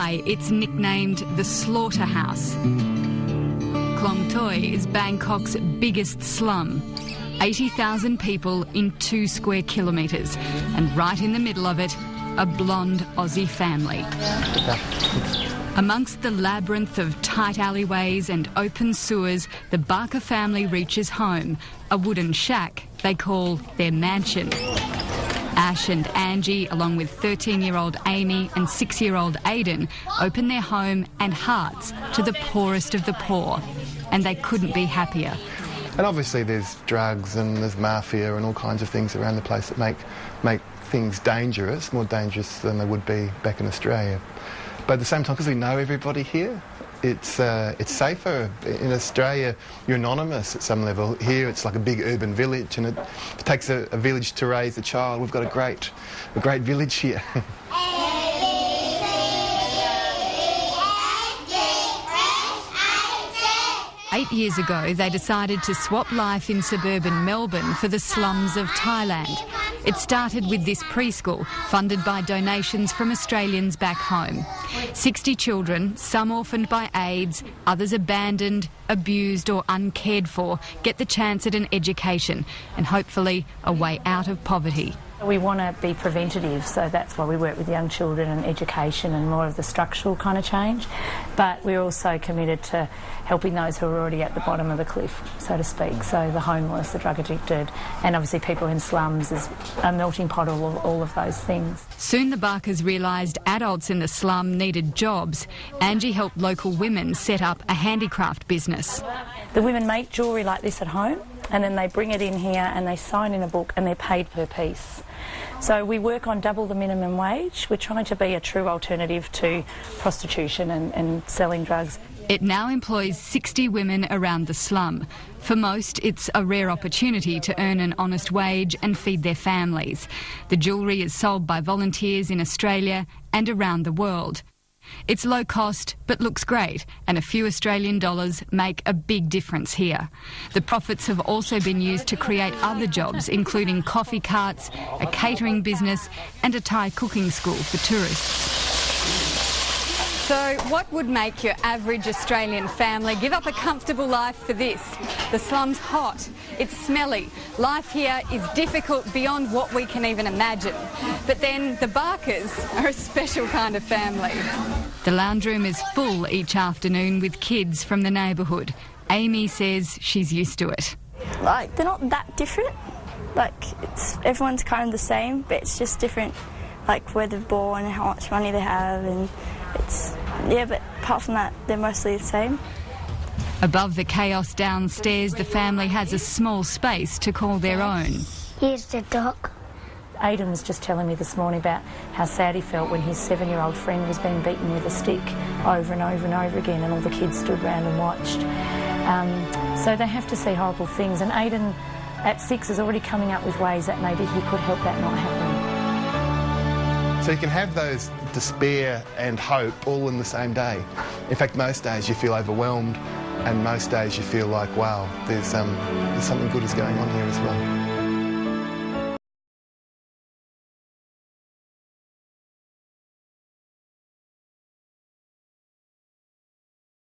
why it's nicknamed the Slaughterhouse. Klong Toi is Bangkok's biggest slum. 80,000 people in 2 square kilometres, and right in the middle of it, a blonde Aussie family. Amongst the labyrinth of tight alleyways and open sewers, the Barker family reaches home, a wooden shack they call their mansion. Ash and Angie, along with 13-year-old Amy and 6-year-old Aidan, open their home and hearts to the poorest of the poor, and they couldn't be happier. And obviously there's drugs and there's mafia and all kinds of things around the place that make things dangerous, more dangerous than they would be back in Australia. But at the same time, because we know everybody here, it's safer. In Australia, you're anonymous at some level. Here, it's like a big urban village, and it takes a village to raise a child. We've got a great village here. 8 years ago, they decided to swap life in suburban Melbourne for the slums of Thailand. It started with this preschool, funded by donations from Australians back home. 60 children, some orphaned by AIDS, others abandoned, abused or uncared for, get the chance at an education and hopefully a way out of poverty. We want to be preventative, so that's why we work with young children and education and more of the structural kind of change. But we're also committed to helping those who are already at the bottom of the cliff, so to speak. So the homeless, the drug addicted, and obviously people in slums is a melting pot of all of those things. Soon the Barkers realised adults in the slum needed jobs. Angie helped local women set up a handicraft business. The women make jewellery like this at home, and then they bring it in here and they sign in a book and they're paid per piece. So we work on double the minimum wage. We're trying to be a true alternative to prostitution and selling drugs. It now employs 60 women around the slum. For most, it's a rare opportunity to earn an honest wage and feed their families. The jewellery is sold by volunteers in Australia and around the world. It's low cost but looks great, and a few Australian dollars make a big difference here. The profits have also been used to create other jobs, including coffee carts, a catering business and a Thai cooking school for tourists. So what would make your average Australian family give up a comfortable life for this? The slum's hot, it's smelly, life here is difficult beyond what we can even imagine. But then the Barkers are a special kind of family. The lounge room is full each afternoon with kids from the neighbourhood. Amy says she's used to it. Like, they're not that different. Like, everyone's kind of the same, but it's just different, like where they're born and how much money they have, and yeah, but apart from that, they're mostly the same. Above the chaos downstairs, the family has a small space to call their own. Here's the dog. Aidan was just telling me this morning about how sad he felt when his 7-year-old friend was being beaten with a stick over and over and over again, and all the kids stood round and watched. So they have to see horrible things, and Aidan at 6 is already coming up with ways that maybe he could help that not happen. So you can have those despair and hope all in the same day. In fact, most days you feel overwhelmed, and most days you feel like, wow, there's something good is going on here as well.